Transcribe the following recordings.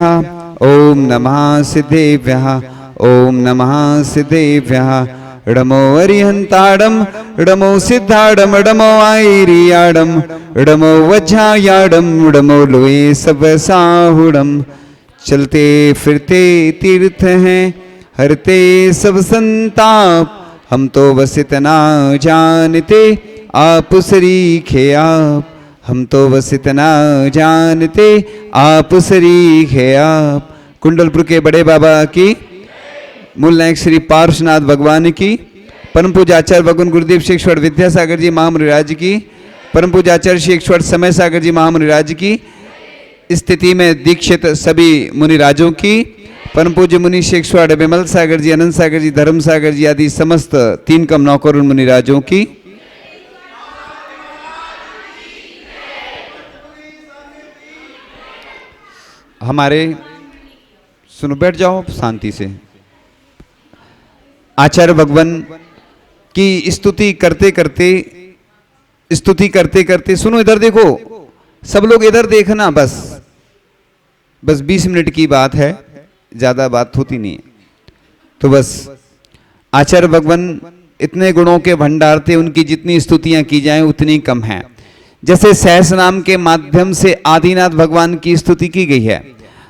ओम नमः सिद्धेभ्यः ओम नमः सिद्धेभ्यः ड़मो अरिहंताड़म ड़मो सिद्धाड़म ड़मो आईरियाड़म ड़मो वज्रायाड़म ड़मो लोए सब साहुड़म। चलते फिरते तीर्थ हैं हरते सब संताप, हम तो बस इतना जानते आप सरीखे आप, हम तो बस इतना जानते आप सरीखे आप। कुंडलपुर के बड़े बाबा की, मूल नायक श्री पार्श्वनाथ भगवान की, परम पूज्य आचार्य भगवान गुरुदेव श्री ईश्वर विद्यासागर जी महामुनिराज की, परम पूज्य आचार्य श्री ईश्वर समय सागर जी महामुनिराज की, स्थिति में दीक्षित सभी मुनिराजों की, परम पूज्य मुनि श्री ईश्वर विमल सागर जी, अनंत सागर जी, धर्म सागर जी आदि समस्त 3 कम 9 करोड़ मुनिराजों की। हमारे सुनो, बैठ जाओ शांति से। आचार्य भगवान की स्तुति करते करते सुनो, इधर देखो, सब लोग इधर देखना, बस 20 मिनट की बात है, ज्यादा बात होती नहीं है। तो बस आचार्य भगवान इतने गुणों के भंडार थे, उनकी जितनी स्तुतियां की जाएं उतनी कम है। जैसे सहस नाम के माध्यम से आदिनाथ भगवान की स्तुति की गई है,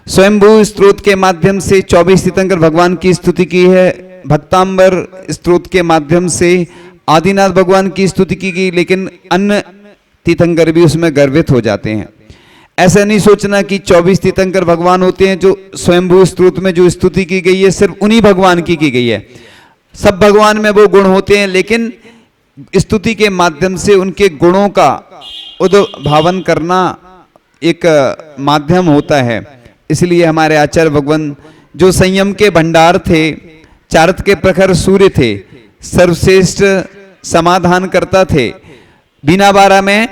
स्वयंभू स्त्रोत के माध्यम से 24 तीर्थंकर भगवान की स्तुति की है, भक्तांबर स्त्रोत के माध्यम से आदिनाथ भगवान की स्तुति की गई, लेकिन अन्य तीर्थंकर भी उसमें गर्वित हो जाते हैं। ऐसा नहीं सोचना कि 24 तीर्थंकर भगवान होते हैं, जो स्वयंभू स्त्रोत में जो स्तुति की गई है सिर्फ उन्हीं भगवान की गई है। सब भगवान में वो गुण होते हैं, लेकिन स्तुति के माध्यम से उनके गुणों का उद्भावन करना एक माध्यम होता है। इसलिए हमारे आचार्य भगवान जो संयम के भंडार थे, चारत के प्रखर सूर्य थे, सर्वश्रेष्ठ समाधान करता थे। बीना बारा में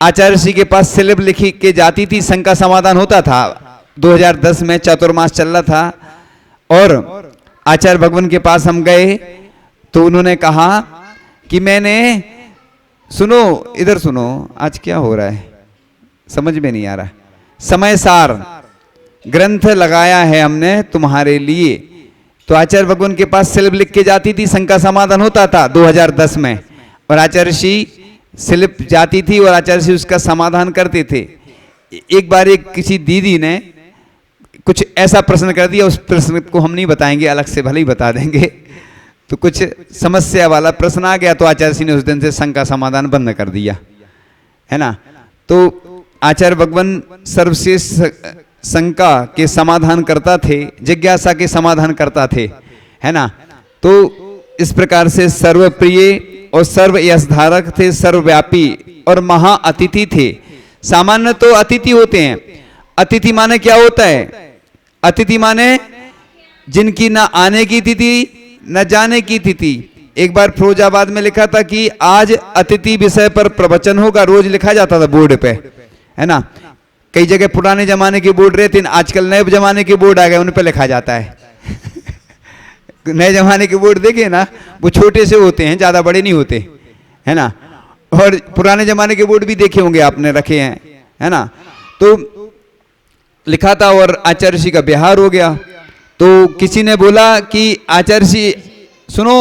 आचार्य श्री के पास स्लिप लिखी के जाती थी, शंका समाधान होता था। 2010 में चातुर्मास चल रहा था और आचार्य भगवान के पास हम गए तो उन्होंने कहा कि मैंने, सुनो इधर सुनो, आज क्या हो रहा है समझ में नहीं आ रहा, समय सार ग्रंथ लगाया है हमने तुम्हारे लिए। तो आचार्य भगवान के पास स्लिप लिख के जाती थी, शंका समाधान होता था 2010 में, और आचार्य श्री स्लिप जाती थी और आचार्य श्री उसका समाधान करते थे। एक बार एक किसी दीदी ने कुछ ऐसा प्रश्न कर दिया, उस प्रश्न को हम नहीं बताएंगे, अलग से भले ही बता देंगे। तो कुछ समस्या वाला प्रश्न आ गया तो आचार्य श्री ने उस दिन से शंका समाधान बंद कर दिया, है ना। तो आचार्य भगवान सर्वश्रेष्ठ शंका के समाधान करता थे, जिज्ञासा के समाधान करता थे, है ना। तो इस प्रकार से सर्वप्रिय और सर्व यश धारक थे, सर्वव्यापी और महाअतिथि थे। सामान्य तो अतिथि होते हैं, अतिथि माने क्या होता है? अतिथि माने जिनकी ना आने की तिथि न जाने की तिथि। एक बार फिरोजाबाद में लिखा था कि आज अतिथि विषय पर प्रवचन होगा, रोज लिखा जाता था बोर्ड पे, है ना। कई जगह पुराने जमाने के बोर्ड रहते हैं, आजकल नए जमाने के बोर्ड आ गए, उन पे लिखा जाता है। नए जमाने के बोर्ड देखे ना, वो छोटे से होते हैं, ज्यादा बड़े नहीं होते, है ना। और पुराने जमाने के बोर्ड भी देखे होंगे आपने, रखे हैं, है ना। तो लिखा था और आचार्य श्री का बिहार हो गया। तो किसी ने बोला कि आचार्य श्री सुनो,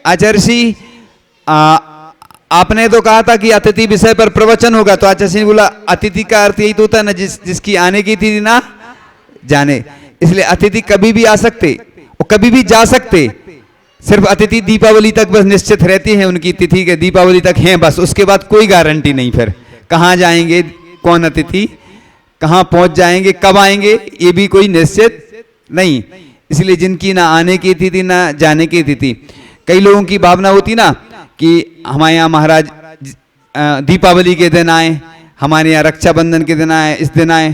आचार्य श्री आपने तो कहा था कि अतिथि विषय पर प्रवचन होगा। तो आचार्य श्री ने बोला अतिथि का अर्थ यही तो होता है ना, जिसकी आने की तिथि ना जाने। इसलिए अतिथि कभी भी आ सकते और कभी भी जा सकते, सिर्फ अतिथि दीपावली तक बस निश्चित रहती है, उनकी तिथि के दीपावली तक हैं बस, उसके बाद कोई गारंटी नहीं। फिर कहाँ जाएंगे, कौन अतिथि कहाँ पहुंच जाएंगे, कब आएंगे, ये भी कोई निश्चित नहीं। इसलिए जिनकी ना आने की तिथि ना जाने की तिथि। कई लोगों की भावना होती ना कि हमारे यहाँ महाराज दीपावली के दिन आए, हमारे यहाँ रक्षाबंधन के दिन आए, इस दिन आए,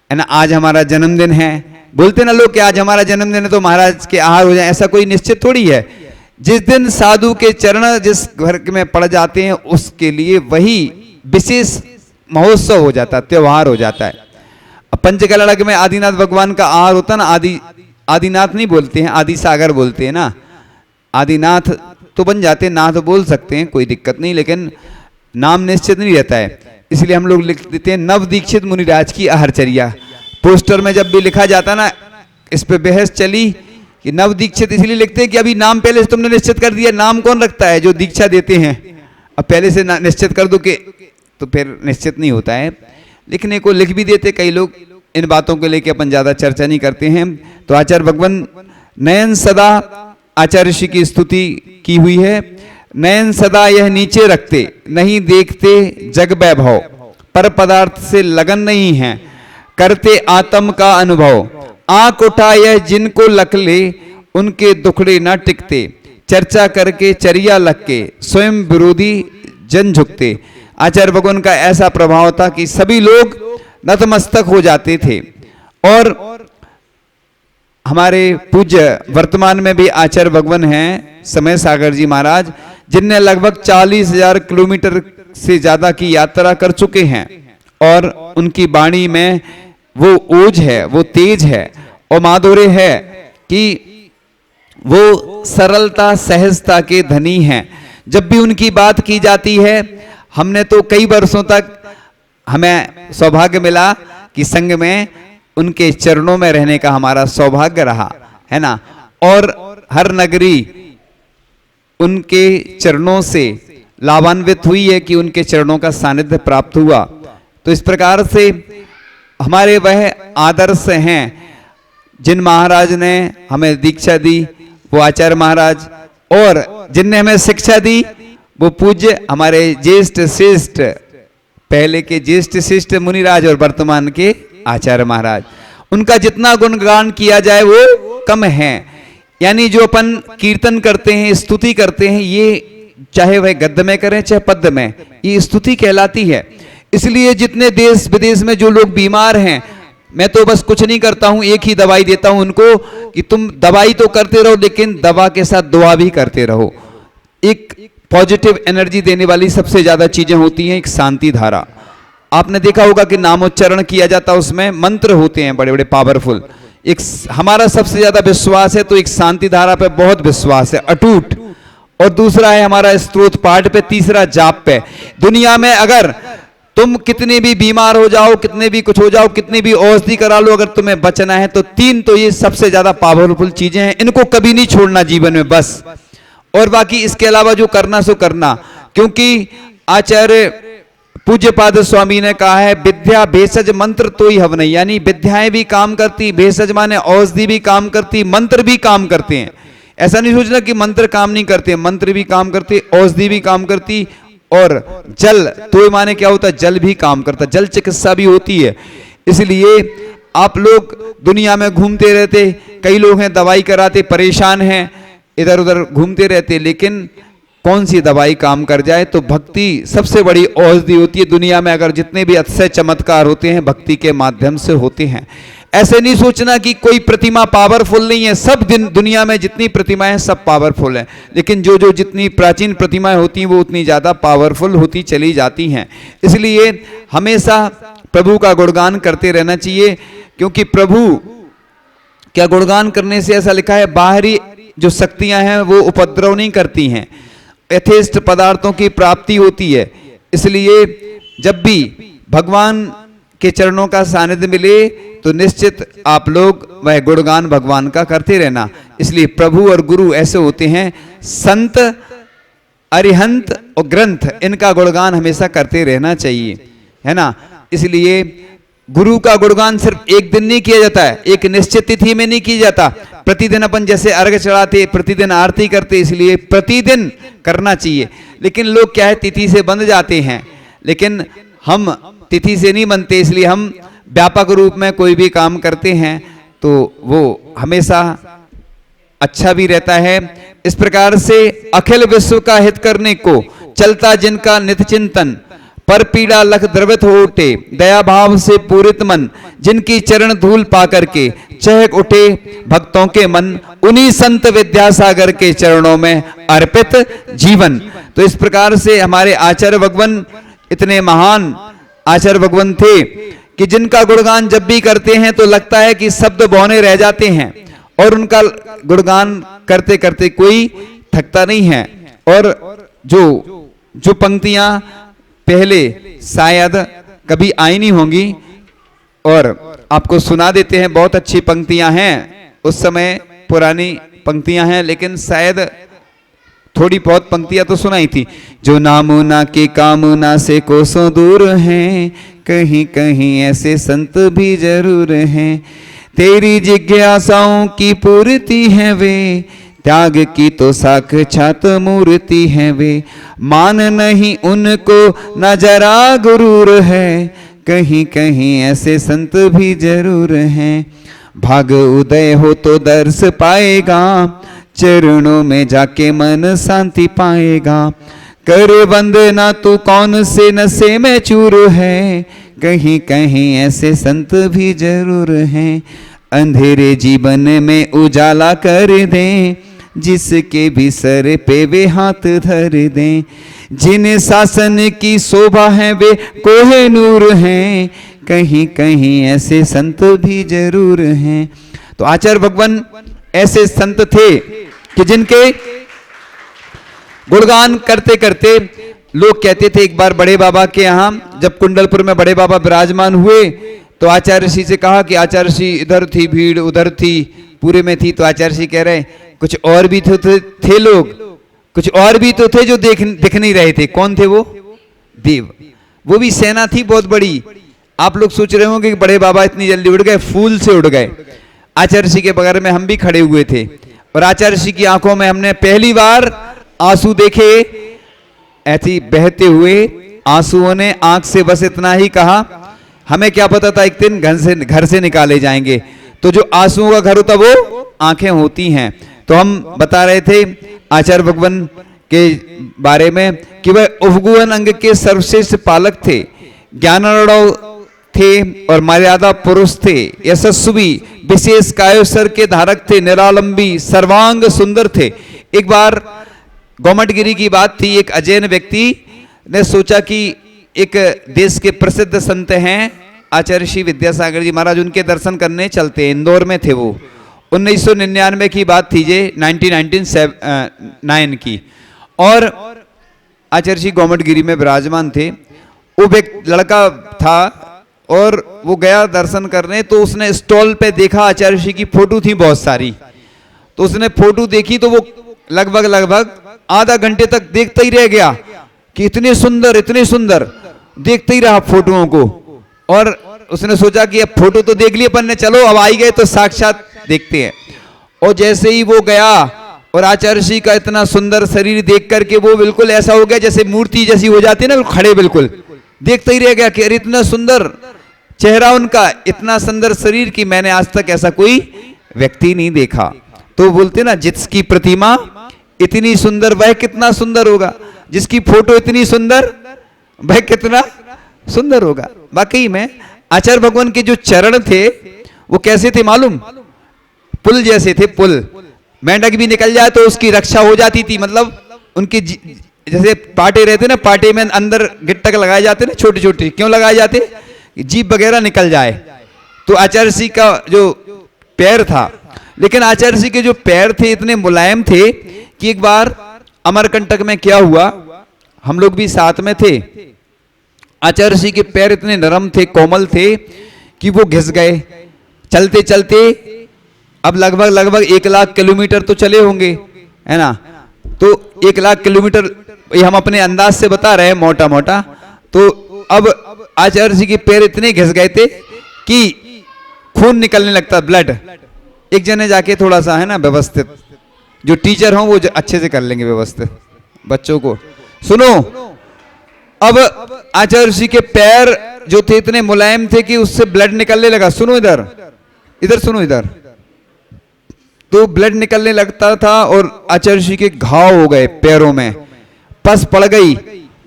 है ना, आज हमारा जन्मदिन है। बोलते ना लोग कि आज हमारा जन्मदिन है तो महाराज के आहार हो जाए, ऐसा कोई निश्चित थोड़ी है। जिस दिन साधु के चरण जिस घर में पड़ जाते हैं उसके लिए वही विशेष महोत्सव हो जाता है, त्योहार हो जाता है। पंचकलड़क में आदिनाथ भगवान का आहार होता ना, आदिनाथ नहीं बोलते हैं, आदि सागर बोलते हैं ना। आदिनाथ तो बन जाते, नाथ बोल सकते हैं, कोई दिक्कत नहीं, लेकिन नाम निश्चित नहीं रहता है। इसलिए हम लोग लिख देते हैं नव दीक्षित मुनिराज की आहारचर्या। पोस्टर में जब भी लिखा जाता ना, इस पे बहस चली कि नव दीक्षित इसलिए लिखते हैं कि अभी नाम पहले से तुमने निश्चित कर दिया। नाम कौन रखता है? जो दीक्षा देते हैं। अब पहले से निश्चित कर दो कि, तो फिर निश्चित नहीं होता है। लिखने को लिख भी देते कई लोग, इन बातों को लेकर अपन ज्यादा चर्चा नहीं करते हैं। तो आचार्य भगवान नयन सदा आचार्य ऋषि की स्तुति की हुई है। नयन सदा यह नीचे रखते, नहीं देखते जग वैभव, पर पदार्थ से लगन नहीं है, करते आत्म का अनुभव। आंख उठा यह जिनको लख ले, उनके दुखड़े न टिकते, चर्चा करके चरिया लग के, स्वयं विरोधी जन झुकते। आचार्य भगवान का ऐसा प्रभाव था कि सभी लोग नतमस्तक हो जाते थे। और हमारे पूज्य वर्तमान में भी आचार्य भगवान हैं समय सागर जी महाराज, जिनने लगभग 40,000 किलोमीटर से ज्यादा की यात्रा कर चुके हैं। और उनकी वाणी में वो ओज है, वो तेज है और माधुर्य है कि वो सरलता सहजता के धनी हैं। जब भी उनकी बात की जाती है, हमने तो कई वर्षों तक हमें सौभाग्य मिला कि संघ में उनके चरणों में रहने का हमारा सौभाग्य रहा है ना। और हर नगरी उनके चरणों से लाभान्वित हुई है कि उनके चरणों का सानिध्य प्राप्त हुआ। तो इस प्रकार से हमारे वह आदर्श हैं जिन महाराज ने हमें दीक्षा दी, वो आचार्य महाराज, और जिनने हमें शिक्षा दी वो पूज्य हमारे ज्येष्ठ श्रेष्ठ, पहले के ज्येष्ठ श्रेष्ठ मुनिराज और वर्तमान के आचार्य महाराज। उनका जितना गुणगान किया जाए वो कम है। यानी जो अपन कीर्तन करते हैं, स्तुति करते हैं, ये चाहे वह गद्य में करें चाहे पद्य में, ये स्तुति कहलाती है। इसलिए जितने देश विदेश में जो लोग बीमार हैं, मैं तो बस कुछ नहीं करता हूं, एक ही दवाई देता हूं उनको कि तुम दवाई तो करते रहो लेकिन दवा के साथ दुआ भी करते रहो। एक पॉजिटिव एनर्जी देने वाली सबसे ज्यादा चीजें होती हैं एक शांति धारा। आपने देखा होगा कि नामोच्चारण किया जाता है, उसमें मंत्र होते हैं बड़े बड़े पावरफुल। एक हमारा सबसे ज्यादा विश्वास है तो एक शांति धारा पे बहुत विश्वास है, अटूट। और दूसरा है हमारा स्तोत्र पाठ पे, तीसरा जाप पे। दुनिया में अगर तुम कितने भी बीमार हो जाओ, कितने भी कुछ हो जाओ, कितनी भी औषधि करा लो, अगर तुम्हें बचना है तो तीन तो ये सबसे ज्यादा पावरफुल चीजें हैं, इनको कभी नहीं छोड़ना जीवन में बस। और बाकी इसके अलावा जो करना सो करना, क्योंकि आचार्य पूज्यपाद स्वामी ने कहा है विद्या भेषज मंत्र तो ही हव नहीं। यानी विद्याएं भी काम करती, भेषज माने औषधि भी काम करती, मंत्र भी काम करते हैं। ऐसा नहीं सोचना कि मंत्र काम नहीं करते, मंत्र भी काम करते, औषधि भी काम करती। और जल तो माने क्या होता है, जल भी काम करता, जल चिकित्सा भी होती है। इसलिए आप लोग दुनिया में घूमते रहते, कई लोग हैं दवाई कराते, परेशान हैं, इधर उधर घूमते रहते, लेकिन कौन सी दवाई काम कर जाए? तो भक्ति सबसे बड़ी औषधि होती है। दुनिया में अगर जितने भी अतिशय चमत्कार होते हैं भक्ति के माध्यम से होते हैं। ऐसे नहीं सोचना कि कोई प्रतिमा पावरफुल नहीं है, सब दुनिया में जितनी प्रतिमाएं सब पावरफुल हैं, लेकिन जो जो जितनी प्राचीन प्रतिमाएं होती हैं वो उतनी ज्यादा पावरफुल होती चली जाती हैं। इसलिए हमेशा प्रभु का गुणगान करते रहना चाहिए, क्योंकि प्रभु क्या गुणगान करने से ऐसा लिखा है बाहरी जो शक्तियां हैं वो उपद्रव नहीं करती हैं, यथेष्ट पदार्थों की प्राप्ति होती है। इसलिए जब भी भगवान के चरणों का सानिध्य मिले तो निश्चित आप लोग वह गुणगान भगवान का करते रहना। इसलिए प्रभु और गुरु ऐसे होते हैं, संत अरिहंत और ग्रंथ, इनका गुणगान हमेशा करते रहना चाहिए, है ना। इसलिए गुरु का गुणगान सिर्फ एक दिन नहीं किया जाता है, एक निश्चित तिथि में नहीं किया जाता। प्रतिदिन अपन जैसे अर्घ चढ़ाते, प्रतिदिन आरती करते, इसलिए प्रतिदिन करना चाहिए। लेकिन लोग क्या है, तिथि से बंध जाते हैं, लेकिन हम तिथि से नहीं बनते। इसलिए हम व्यापक रूप में कोई भी काम करते हैं तो वो हमेशा अच्छा भी रहता है। इस प्रकार से अखिल विश्व का हित करने को चलता जिनका नित चिंतन, पर पीड़ा लख द्रवित हो उठे, दया भाव से पूरित मन, जिनकी चरण धूल पा करके चहक उठे भक्तों के मन, उन्हीं संत विद्यासागर के चरणों में अर्पित जीवन। तो इस प्रकार से हमारे आचार्य भगवान इतने महान आचार्य भगवान थे कि जिनका गुणगान जब भी करते हैं तो लगता है कि शब्द बौने रह जाते हैं, और उनका गुणगान करते करते कोई थकता नहीं है। और जो पंक्तियां पहले शायद कभी आई नहीं होंगी, और आपको सुना देते हैं। बहुत अच्छी पंक्तियां हैं, उस समय पुरानी पंक्तियां हैं, लेकिन शायद थोड़ी बहुत पंक्तियां तो सुनाई थी। जो नामुना के कामना से कोसों दूर हैं, कहीं कहीं ऐसे संत भी जरूर हैं। तेरी जिज्ञासाओं की पूर्ति है वे, त्याग की तो साक्षात मूर्ति है वे। मान नहीं उनको न जरा गुरूर है, कहीं कहीं ऐसे संत भी जरूर हैं। भाग उदय हो तो दर्श पाएगा, चरणों में जाके मन शांति पाएगा। कर वंदना तू कौन से नशे में चूर है, कहीं कहीं ऐसे संत भी जरूर हैं। अंधेरे जीवन में उजाला कर दें, जिसके भी सर पे वे हाथ धर दें। जिन शासन की शोभा है वे कोहे नूर हैं, कहीं कहीं ऐसे संत भी जरूर हैं। तो आचार्य भगवान ऐसे संत थे कि जिनके गुणगान करते करते लोग कहते थे। एक बार बड़े बाबा के यहाँ जब कुंडलपुर में बड़े बाबा विराजमान हुए तो आचार्य श्री से कहा कि आचार्य श्री इधर थी भीड़, उधर थी, पूरे में थी। तो आचार्य श्री कह रहे कुछ और भी थे लोग, कुछ और भी तो थे जो दिख नहीं रहे थे। कौन थे वो? देव। वो भी सेना थी बहुत बड़ी। आप लोग सोच रहे होंगे कि बड़े बाबा इतनी जल्दी उड़ गए, फूल से उड़ गए। आचार्य श्री के बगल में हम भी खड़े हुए थे और आचार्य श्री की आंखों में हमने पहली बार आंसू देखे। ऐसी बहते हुए आंसुओं ने आंख से बस इतना ही कहा, हमें क्या पता था एक दिन घर से निकाले जाएंगे। तो जो आंसुओं का घर होता वो आंखें होती हैं। तो हम बता रहे थे आचार्य भगवान के बारे में कि वह उपगुहन अंग के सर्वश्रेष्ठ पालक थे, ज्ञानारूढ़ थे और मर्यादा पुरुष थे, यशस्वी विशेष कायोसर के धारक थे, निरालंबी सर्वांग सुंदर थे। एक बार गोमटगिरी की बात थी। एक अजैन व्यक्ति ने सोचा कि एक देश के प्रसिद्ध संत हैं आचार्य श्री विद्यासागर जी महाराज, उनके दर्शन करने चलते। इंदौर में थे वो। 1999 की बात थी जे 1999 की। और आचार्य श्री गोमटगिरी में विराजमान थे। वो एक लड़का था और वो गया दर्शन करने। तो उसने स्टॉल पे देखा आचार्य श्री की फोटो थी बहुत सारी। तो उसने फोटो देखी तो वो लगभग आधा घंटे तक देखता ही रह गया कि इतने सुंदर देखते ही रहा फोटोओं को। और उसने सोचा कि अब फोटो तो देख लिए अपन ने, चलो अब आई गए तो साक्षात देखते हैं। और जैसे ही वो गया और आचार्य श्री का इतना सुंदर शरीर देख करके वो बिल्कुल ऐसा हो गया जैसे मूर्ति जैसी हो जाती है ना, खड़े बिल्कुल देखते ही रह गया कि अरे इतना सुंदर चेहरा उनका, इतना सुंदर शरीर की मैंने आज तक ऐसा कोई व्यक्ति नहीं देखा। तो बोलते ना जिसकी प्रतिमा इतनी सुंदर वह कितना सुंदर होगा, जिसकी फोटो इतनी सुंदर वह कितना सुंदर होगा। वाकई में आचार्य भगवान के जो चरण थे वो कैसे थे मालूम? पुल जैसे थे। पुल मेंढक भी निकल जाए तो उसकी रक्षा हो जाती थी। मतलब उनकी जैसे पाटे रहते ना, पाटे में अंदर गिट्टक लगाए जाते ना, छोटे छोटे। क्यों लगाए जाते? जीभ वगैरह निकल जाए। तो आचार्य श्री का जो पैर था, लेकिन आचार्य श्री के जो पैर थे इतने मुलायम थे कि एक बार अमरकंटक में क्या हुआ, हम लोग भी साथ में थे। आचार्य श्री के पैर इतने नरम थे, कोमल थे कि वो घिस गए चलते चलते। अब लगभग 1 लाख किलोमीटर तो चले होंगे, है ना? तो 1 लाख किलोमीटर ये हम अपने अंदाज से बता रहे हैं मोटा मोटा। तो अब आचार्य जी के पैर इतने घिस गए थे कि खून निकलने लगता, ब्लड। एक जने जाके थोड़ा सा है ना व्यवस्थित, जो टीचर हों वो अच्छे से कर लेंगे व्यवस्थित बच्चों को। सुनो, अब आचार्य जी के पैर जो थे इतने मुलायम थे कि उससे ब्लड निकलने लगा। सुनो इधर सुनो इधर। तो ब्लड निकलने लगता था और आचार्य जी के घाव हो गए पैरों में, पस पड़ गई।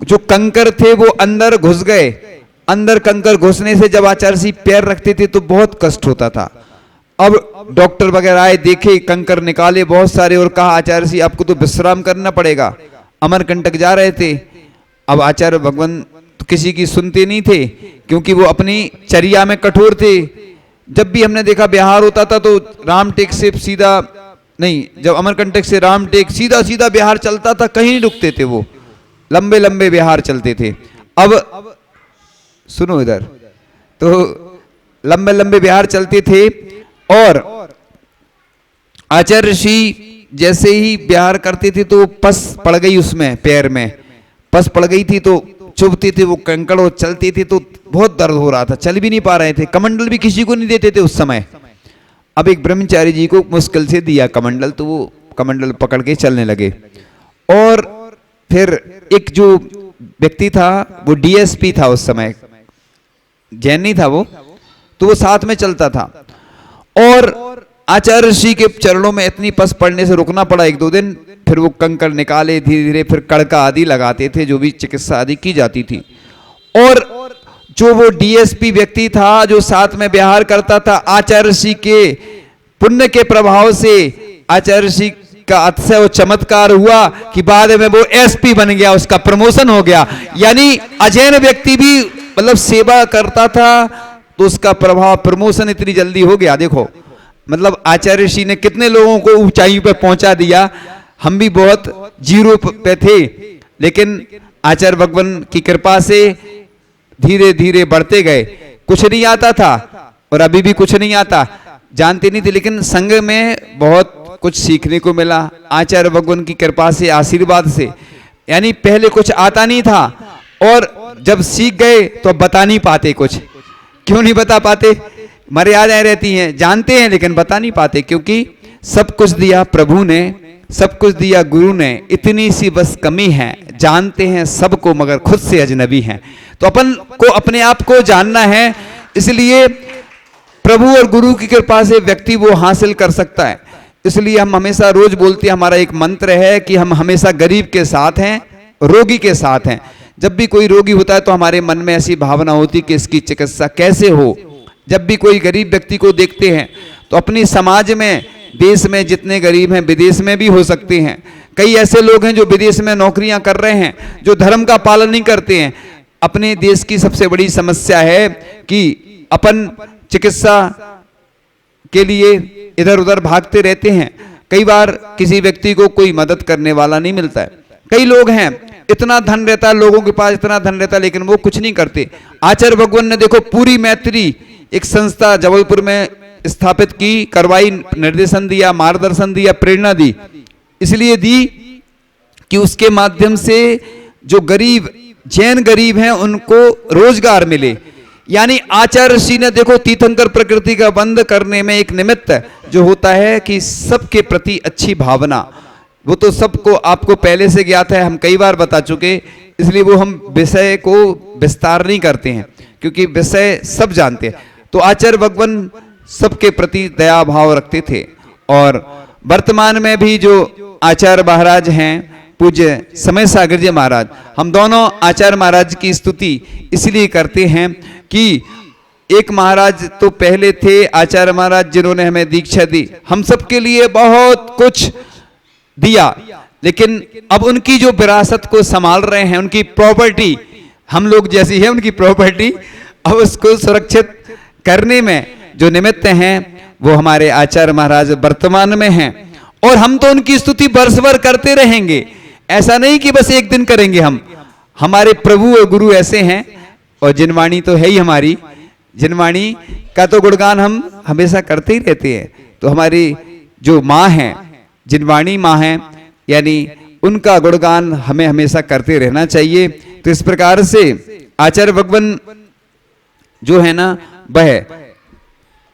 जो कंकर थे वो अंदर घुस गए। अंदर कंकर घुसने से जब आचार्य जी पैर रखते थे तो बहुत कष्ट होता था। अब डॉक्टर वगैरह आए, देखे, कंकर निकाले बहुत सारे और कहा आचार्य जी आपको तो विश्राम करना पड़ेगा। अमरकंटक जा रहे थे। अब आचार्य भगवान तो किसी की सुनते नहीं थे क्योंकि वो अपनी चर्या में कठोर थे। जब भी हमने देखा बिहार होता था तो रामटेक से सीधा नहीं, जब अमरकंटक से रामटेक सीधा सीधा बिहार चलता था, कहीं नहीं रुकते थे। वो लंबे लंबे बिहार चलते थे। अब सुनो इधर। तो लंबे लंबे विहार चलते थे। और आचार्य ऋषि जैसे ही विहार करते थे तो पस पड़ गई, उसमें पैर में पस पड़ गई थी, तो चुभते थे वो कंकड़, और चलते थे तो बहुत दर्द हो रहा था, चल भी नहीं पा रहे थे। कमंडल भी किसी को नहीं देते थे उस समय। अब एक ब्रह्मचारी जी को मुश्किल से दिया कमंडल, तो वो कमंडल पकड़ के चलने लगे। और फिर एक जो व्यक्ति था वो डीएसपी था उस समय, जैन नहीं था वो, तो वो साथ में चलता था। और आचार्य ऋषि के चरणों में इतनी पस पड़ने से रुकना पड़ा 1-2 दिन। फिर वो कंकड़ निकाले धीरे धीरे, फिर कड़का आदि लगाते थे, जो भी चिकित्सा आदि की जाती थी। और जो वो डीएसपी व्यक्ति था जो साथ में विहार करता था, आचार्य ऋषि के पुण्य के प्रभाव से आचार्य ऋषि का अतिशय वो चमत्कार हुआ कि बाद में वो एसपी बन गया, उसका प्रमोशन हो गया। यानी अजैन व्यक्ति भी मतलब सेवा करता था तो उसका प्रभाव, प्रमोशन इतनी जल्दी हो गया। देखो मतलब आचार्य ऋषि ने कितने लोगों को ऊंचाई पे पहुंचा दिया। हम भी बहुत जीरो पे थे, लेकिन आचार्य भगवान की कृपा से धीरे धीरे बढ़ते गए। कुछ नहीं आता था और अभी भी कुछ नहीं आता, जानते नहीं थे, लेकिन संग में बहुत कुछ सीखने को मिला आचार्य भगवान की कृपा से, आशीर्वाद से। यानी पहले कुछ आता नहीं था और जब सीख गए तो बता नहीं पाते कुछ। क्यों नहीं बता पाते? मर्यादाएं रहती हैं, जानते हैं लेकिन बता नहीं पाते, क्योंकि सब कुछ दिया प्रभु ने, सब कुछ दिया गुरु ने, इतनी सी बस कमी है, जानते हैं सबको मगर खुद से अजनबी हैं। तो अपन को अपने आप को जानना है, इसलिए प्रभु और गुरु की कृपा से व्यक्ति वो हासिल कर सकता है। इसलिए हम हमेशा रोज बोलते हैं, हमारा एक मंत्र है कि हम हमेशा गरीब के साथ हैं, रोगी के साथ हैं। जब भी कोई रोगी होता है तो हमारे मन में ऐसी भावना होती कि इसकी चिकित्सा कैसे हो। जब भी कोई गरीब व्यक्ति को देखते हैं तो अपनी समाज में, देश में जितने गरीब हैं, विदेश में भी हो सकते हैं, कई ऐसे लोग हैं जो विदेश में नौकरियां कर रहे हैं, जो धर्म का पालन नहीं करते हैं। अपने देश की सबसे बड़ी समस्या है कि अपन चिकित्सा के लिए इधर उधर भागते रहते हैं। कई बार किसी व्यक्ति को कोई मदद करने वाला नहीं मिलता है। कई लोग हैं, इतना धन रहता है लोगों के पास, इतना धन रहता है, लेकिन वो कुछ नहीं करते। आचार्य भगवान ने देखो पूरी मैत्री एक संस्था जबलपुर में स्थापित की, करवाई, निर्देशन दिया, मार्गदर्शन दिया, प्रेरणा दी। इसलिए दी कि उसके माध्यम से जो गरीब, जैन गरीब हैं, उनको रोजगार मिले। यानी आचार्य ऋषि ने देखो तीर्थंकर प्रकृति का बंद करने में एक निमित्त जो होता है कि सबके प्रति अच्छी भावना, वो तो सबको आपको पहले से ज्ञात है, हम कई बार बता चुके, इसलिए वो हम विषय को विस्तार नहीं करते हैं, क्योंकि विषय सब जानते हैं। तो आचार्य भगवान सबके प्रति दया भाव रखते थे। और वर्तमान में भी जो आचार्य महाराज हैं, पूज्य समय सागर जी महाराज, हम दोनों आचार्य महाराज की स्तुति इसलिए करते हैं कि एक महाराज तो पहले थे आचार्य महाराज जिन्होंने हमें दीक्षा दी, हम सबके लिए बहुत कुछ दिया, लेकिन अब उनकी जो विरासत को संभाल रहे हैं, उनकी प्रॉपर्टी हम लोग जैसी है उनकी प्रॉपर्टी, अब उसको सुरक्षित करने में जो निमित्त हैं वो हमारे आचार्य महाराज वर्तमान में हैं। और हम तो उनकी स्तुति वर्ष भर करते रहेंगे, ऐसा नहीं कि बस एक दिन करेंगे। हम, हमारे प्रभु और गुरु ऐसे हैं, और जिनवाणी तो है ही हमारी, जिनवाणी का तो गुणगान हम हमेशा करते ही रहते हैं। तो हमारी जो माँ हैं, जिनवाणी माँ हैं, यानी उनका गुणगान हमें हमेशा करते रहना चाहिए। तो इस प्रकार से आचार्य भगवान जो है ना, वह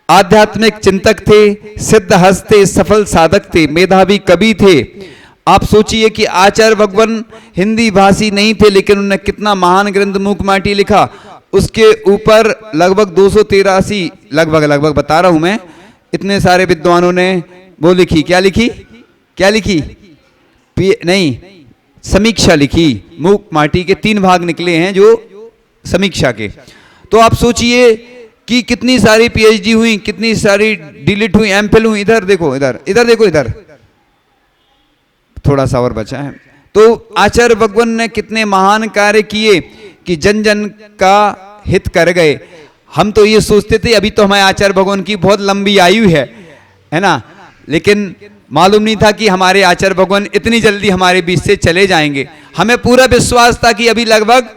आध्यात्मिक चिंतक थे, सिद्ध हस्त थे, सफल साधक थे, मेधावी कवि थे। आप सोचिए कि आचार्य भगवान हिंदी भाषी नहीं थे, लेकिन उन्होंने कितना महान ग्रंथ मूकमाटी लिखा। उसके ऊपर लगभग 283 लगभग बता रहा हूं मैं, इतने सारे विद्वानों ने वो लिखी, क्या लिखी, क्या लिखी, नहीं, समीक्षा लिखी। मूकमाटी के 3 भाग निकले हैं जो समीक्षा के। तो आप सोचिए कि कितनी सारी पीएचडी हुई, कितनी सारी डिलीट हुई, एमफिल हुई। इधर देखो, इधर देखो, इधर थोड़ा सा और बचा है। तो आचार्य भगवान ने कितने महान कार्य किए कि जन जन का हित कर गए। हम तो ये सोचते थे अभी तो हमारे आचार्य भगवान की बहुत लंबी आयु है ना, लेकिन मालूम नहीं था कि हमारे आचार्य भगवान इतनी जल्दी हमारे बीच से चले जाएंगे। हमें पूरा विश्वास था कि अभी लगभग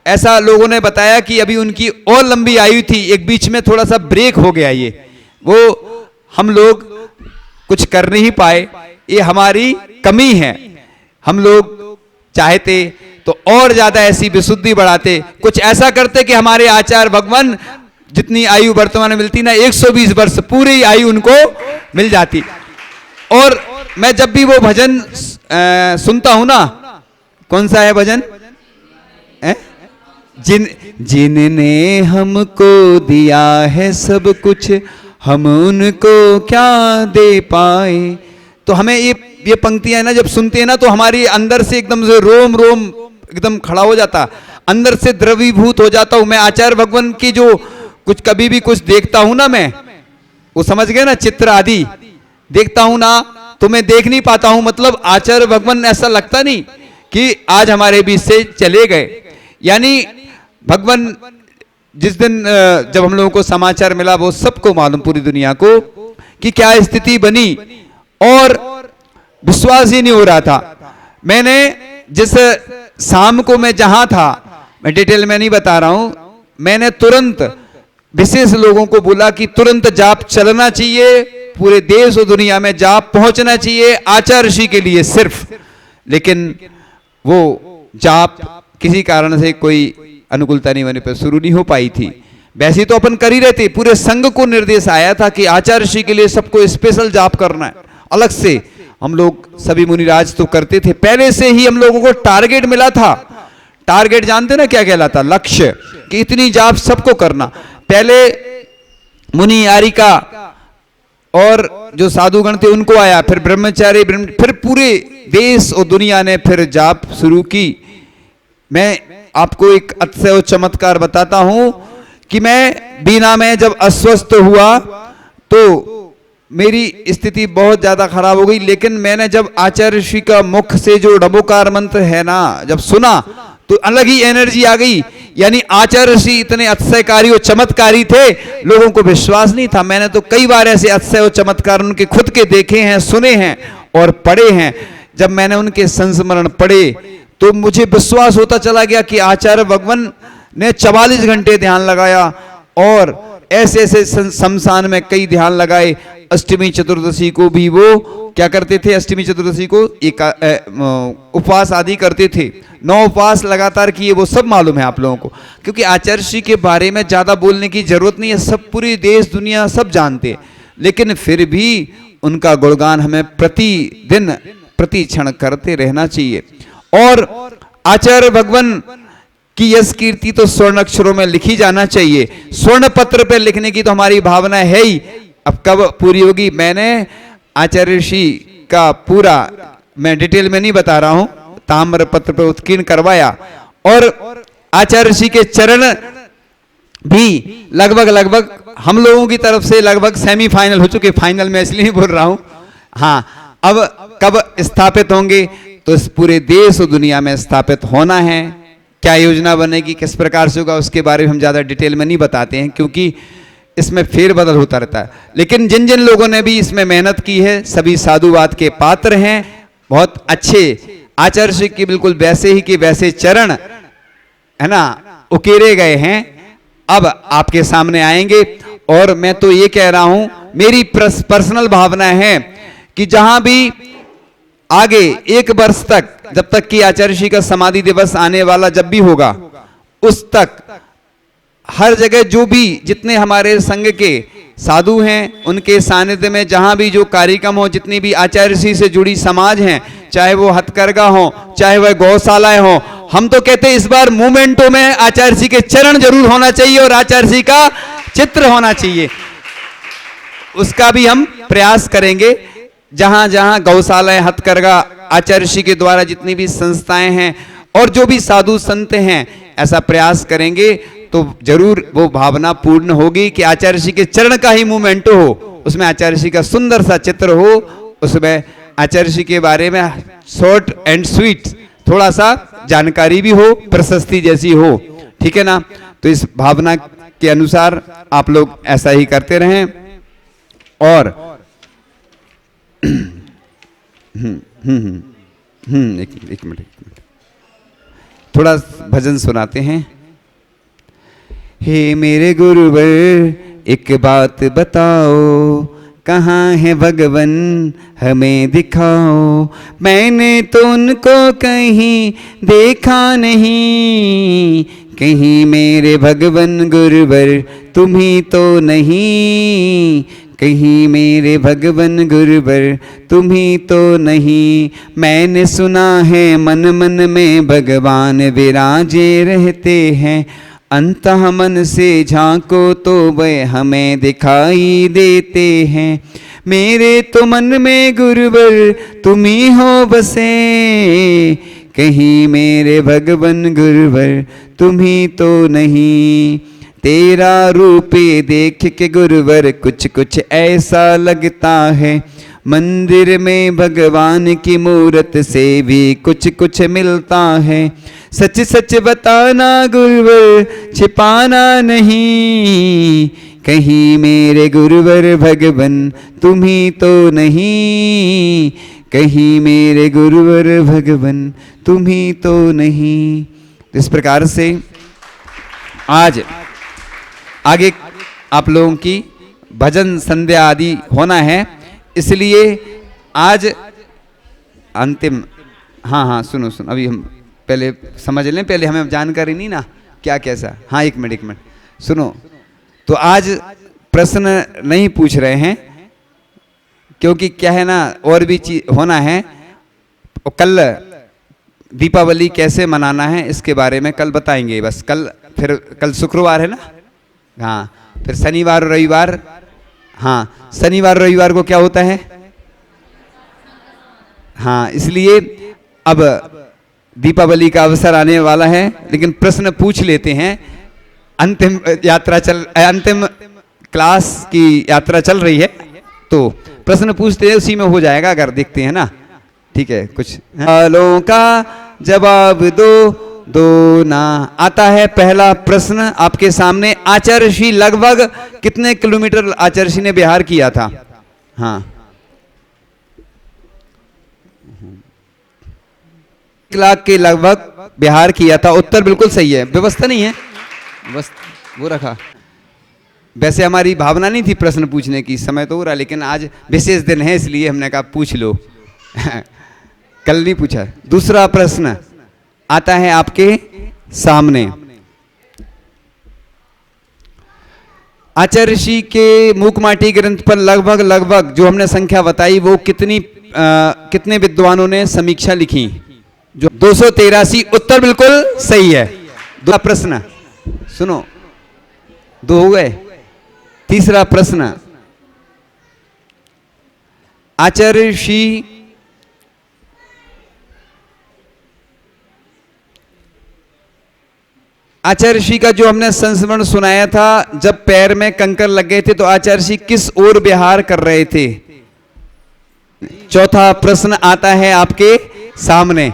ऐसा लोगों ने बताया कि अभी उनकी और लंबी आयु थी, एक बीच में थोड़ा सा ब्रेक हो गया, ये वो हम लोग कुछ कर नहीं पाए, ये हमारी कमी है। हम लोग चाहते तो और ज्यादा ऐसी विशुद्धि बढ़ाते, कुछ ऐसा करते कि हमारे आचार्य भगवान जितनी आयु वर्तमान में मिलती ना, 120 वर्ष पूरी आयु उनको मिल जाती। और मैं जब भी वो भजन सुनता हूं ना, कौन सा है भजन? जिनने हमको दिया है सब कुछ, हम उनको क्या दे पाए। तो हमें ये पंक्तियां ना जब सुनते हैं ना, तो हमारी अंदर से एकदम से रोम रोम एकदम खड़ा हो जाता, अंदर से द्रवीभूत हो जाता हूं मैं। आचार्य भगवान की जो कुछ कभी भी कुछ देखता हूं ना मैं, वो समझ गए ना, चित्र आदि देखता हूं ना, तो मैं देख नहीं पाता हूं, मतलब आचार्य भगवान ऐसा लगता नहीं कि आज हमारे बीच से चले गए। यानी भगवान जिस दिन जब हम लोगों को समाचार मिला, वो सबको मालूम, पूरी दुनिया को, कि क्या स्थिति बनी, और विश्वास ही नहीं हो रहा था। मैंने जिस शाम को मैं जहां था, मैं डिटेल में नहीं बता रहा हूं, मैंने तुरंत विशेष लोगों को बोला कि तुरंत जाप चलना चाहिए, पूरे देश और दुनिया में जाप पहुंचना चाहिए आचार्य ऋषि के लिए सिर्फ। लेकिन वो जाप किसी कारण से कोई अनुकूलता नहीं होने पर शुरू नहीं हो पाई थी। वैसे तो अपन कर ही रहते, पूरे संघ को निर्देश आया था कि आचार्य ऋषि के लिए सबको स्पेशल जाप करना है अलग से। हम लोग सभी मुनिराज तो करते थे, पहले से ही हम लोगों को टारगेट मिला था। टारगेट जानते ना क्या कहलाता? लक्ष्य, कि इतनी जाप सबको करना। पहले मुनि आरिका और जो साधुगण थे उनको आया, फिर ब्रह्मचारी, फिर पूरे देश और दुनिया ने फिर जाप शुरू की। मैं आपको एक अतिशय चमत्कार बताता हूं कि मैं बीना में जब अस्वस्थ हुआ तो मेरी स्थिति बहुत ज्यादा खराब हो गई, लेकिन मैंने जब आचार्य ऋषि का मुख से जो नमोकार मंत्र है ना, जब सुना तो अलग ही एनर्जी आ गई। यानी आचार्य ऋषि इतने अतिशयकारी और चमत्कारी थे, लोगों को विश्वास नहीं था। मैंने तो कई बार ऐसे अतिशय और चमत्कार उनके खुद के देखे हैं, सुने हैं और पढ़े हैं। जब मैंने उनके संस्मरण पढ़े तो मुझे विश्वास होता चला गया कि आचार्य भगवान ने 44 घंटे ध्यान लगाया, और ऐसे ऐसे शमशान में कई ध्यान लगाए। अष्टमी चतुर्दशी को भी वो क्या करते थे? अष्टमी चतुर्दशी को एक उपवास आदि करते थे, 9 उपवास लगातार किए, वो सब मालूम है आप लोगों को। क्योंकि आचार्य ऋषि के बारे में ज्यादा बोलने की जरूरत नहीं है, सब पूरी देश दुनिया सब जानते हैं। लेकिन फिर भी उनका गुणगान हमें प्रतिदिन प्रति क्षण करते रहना चाहिए। और आचार्य भगवान की यश कीर्ति तो स्वर्ण अक्षरों में लिखी जाना चाहिए, स्वर्ण पत्र पे लिखने की तो हमारी भावना है ही। अब कब पूरी होगी? मैंने आचार्य ऋषि का पूरा, मैं डिटेल में नहीं बता रहा हूं, ताम्र पत्र पे उत्कीर्ण करवाया, और आचार्य ऋषि के चरण भी लगभग हम लोगों की तरफ से लगभग सेमीफाइनल हो चुके, फाइनल में इसलिए नहीं बोल रहा हूं। हाँ, अब कब स्थापित होंगे? तो इस पूरे देश और दुनिया में स्थापित होना है। क्या योजना बनेगी, किस प्रकार से होगा, उसके बारे में हम ज्यादा डिटेल में नहीं बताते हैं, क्योंकि इसमें फेरबदल होता रहता है। लेकिन जिन जिन लोगों ने भी इसमें मेहनत की है, सभी साधुवाद के पात्र हैं, बहुत अच्छे। आचार्य ऋषि की बिल्कुल वैसे ही कि वैसे चरण है ना उकेरे गए हैं, अब आपके सामने आएंगे। और मैं तो ये कह रहा हूं, मेरी पर्सनल भावना है कि जहां भी आगे 1 वर्ष तक, जब तक कि आचार्य ऋषि का समाधि दिवस आने वाला जब भी होगा, उस तक हर जगह जो भी जितने हमारे संघ के साधु हैं, उनके सानिध्य में जहां भी जो कार्यक्रम हो, जितनी भी आचार्य ऋषि से जुड़ी समाज हैं, चाहे वो हथकरघा हो, चाहे वह गौशालाएं हो, हम तो कहते हैं इस बार मूवमेंटों में आचार्य ऋषि के चरण जरूर होना चाहिए और आचार्य ऋषि का चित्र होना चाहिए। उसका भी हम प्रयास करेंगे। जहां जहां गौशालाएं, हथकरघा, आचार्य ऋषि के द्वारा जितनी भी संस्थाएं हैं और जो भी साधु संत हैं, ऐसा प्रयास करेंगे तो जरूर वो भावना पूर्ण होगी कि आचार्य ऋषि के चरण का ही मूवमेंट हो, उसमें आचार्य ऋषि का सुंदर सा चित्र हो, उसमें आचार्य ऋषि के बारे में शॉर्ट एंड स्वीट थोड़ा सा जानकारी भी हो, प्रशस्ति जैसी हो। ठीक है ना? तो इस भावना के अनुसार आप लोग ऐसा ही करते रहें। और एक मिनट, थोड़ा भजन सुनाते हैं। हे मेरे गुरुवर एक बात बताओ, कहाँ है भगवन हमें दिखाओ। मैंने तो उनको कहीं देखा नहीं, कहीं मेरे भगवन गुरुवर तुम ही तो नहीं, कहीं मेरे भगवन गुरुवर तुम ही तो नहीं। मैंने सुना है मन मन में भगवान विराजे रहते हैं, अंतः मन से झांको तो वह हमें दिखाई देते हैं। मेरे तो मन में गुरुवर तुम ही हो बसे, कहीं मेरे भगवन गुरुवर तुम ही तो नहीं। तेरा रूप देख के गुरुवर कुछ कुछ ऐसा लगता है, मंदिर में भगवान की मूरत से भी कुछ कुछ मिलता है। सच सच बताना गुरुवर छिपाना नहीं, कहीं मेरे गुरुवर भगवन तुम ही तो नहीं, कहीं मेरे गुरुवर भगवन तुम ही तो नहीं। इस प्रकार से आज आगे आप लोगों की भजन संध्या आदि होना है, इसलिए आज अंतिम। हाँ सुनो अभी हम पहले समझ लें, पहले हमें जानकारी नहीं ना क्या कैसा। हाँ एक मिनट सुनो। तो आज प्रश्न नहीं पूछ रहे हैं, क्योंकि क्या है ना और भी चीज होना है। कल दीपावली कैसे मनाना है इसके बारे में कल बताएंगे बस। कल शुक्रवार है ना, हाँ फिर शनिवार और रविवार। हाँ शनिवार रविवार को क्या होता है, हाँ इसलिए अब दीपावली का अवसर आने वाला है, लेकिन प्रश्न पूछ लेते हैं। अंतिम क्लास की यात्रा चल रही है, तो प्रश्न पूछते हैं उसी में हो जाएगा अगर देखते हैं ना। ठीक है, कुछ सवालों का जवाब दो ना। आता है पहला प्रश्न आपके सामने। आचार्य श्री लगभग कितने किलोमीटर आचार्य श्री ने बिहार किया था? हाँ 1 लाख के लगभग बिहार किया था। उत्तर बिल्कुल सही है। व्यवस्था नहीं है बस वो रखा। वैसे हमारी भावना नहीं थी प्रश्न पूछने की, समय तो हो रहा, लेकिन आज विशेष दिन है इसलिए हमने कहा पूछ लो। कल नहीं पूछा। दूसरा प्रश्न आता है आपके सामने। आचार्य ऋषि के मूकमाटी ग्रंथ पर लगभग जो हमने संख्या बताई वो कितने विद्वानों ने समीक्षा लिखी? जो 283। उत्तर बिल्कुल सही है। दूसरा प्रश्न सुनो, 2 हो गए। तीसरा प्रश्न, आचार्य ऋषि का जो हमने संस्मरण सुनाया था, जब पैर में कंकर लग गए थे तो आचार्य ऋषि किस ओर विहार कर रहे थे? चौथा प्रश्न आता है आपके सामने।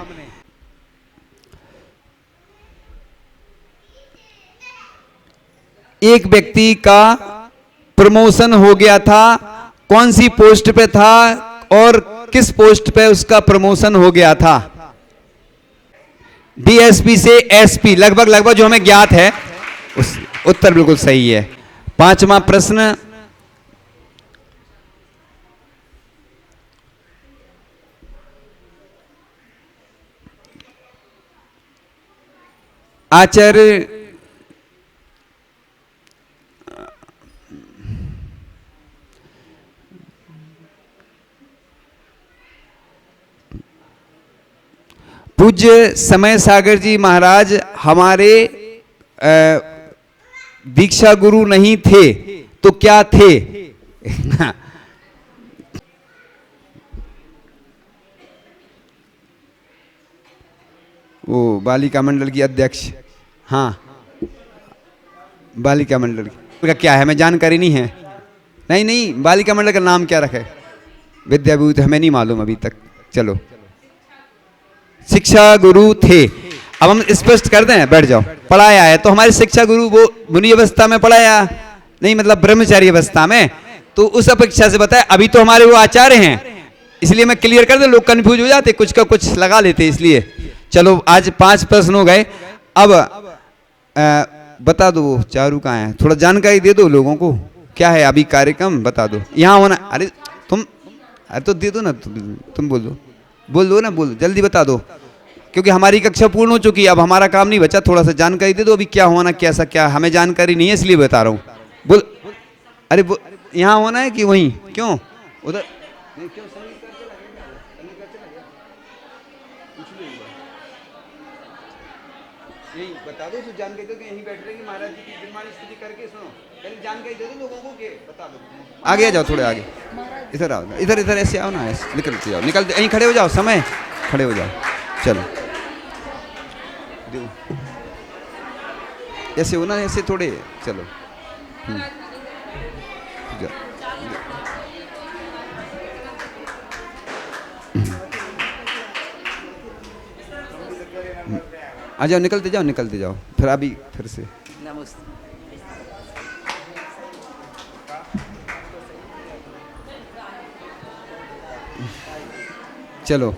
एक व्यक्ति का प्रमोशन हो गया था, कौन सी पोस्ट पे था और किस पोस्ट पे उसका प्रमोशन हो गया था? डीएसपी से एसपी, लगभग जो हमें ज्ञात है। उत्तर बिल्कुल सही है। पांचवा प्रश्न, आचार्य पूज्य समय सागर जी महाराज हमारे दीक्षा गुरु नहीं थे तो क्या थे? वो बालिका मंडल की अध्यक्ष। हाँ बालिका मंडल का क्या है, हमें जानकारी नहीं है। नहीं बालिका मंडल का नाम क्या रखे? विद्याभूत, हमें नहीं मालूम अभी तक। चलो, शिक्षा गुरु थे। अब हम स्पष्ट कर दें, बैठ जाओ। पढ़ाया है तो हमारे शिक्षा गुरु वो मुनि अवस्था में पढ़ाया नहीं, मतलब ब्रह्मचारी अवस्था में, तो उस अपेक्षा से बताया। अभी तो हमारे वो आचार्य हैं, इसलिए मैं क्लियर कर दूं, लोग कंफ्यूज हो जाते, कुछ का कुछ लगा लेते, इसलिए चलो आज 5 प्रश्न हो गए। अब बता दो चारू कहाँ है, थोड़ा जानकारी दे दो लोगों को, क्या है अभी कार्यक्रम बता दो। यहाँ होना, अरे तो दे दो ना, तुम बोल दो ना, बोल जल्दी बता दो, क्योंकि हमारी कक्षा पूर्ण हो चुकी है, अब हमारा काम नहीं बचा, थोड़ा सा जानकारी दे दो अभी क्या होना, कैसा क्या, हमें जानकारी नहीं है इसलिए बता रहा हूँ। बोल, अरे यहाँ होना है कि वहीं, क्यों उधर क्यों यही बता दो, तो जानकारी दो कि यहीं बैठ रहे महाराज जी की निर्माण स्तुति करके सुनो, पहले जानकारी दे दो लोगों को के बता दो। आगे आ जाओ, थोड़े आगे, इधर आओ, इधर ऐसे आओ ना, ऐसे निकलते जाओ, निकलते यहीं खड़े हो जाओ, समय खड़े हो जाओ, चलो ऐसे हो ना, ऐसे थोड़े, चलो आ जाओ, निकलते जाओ, फिर अभी फिर से नमस्ते। चलो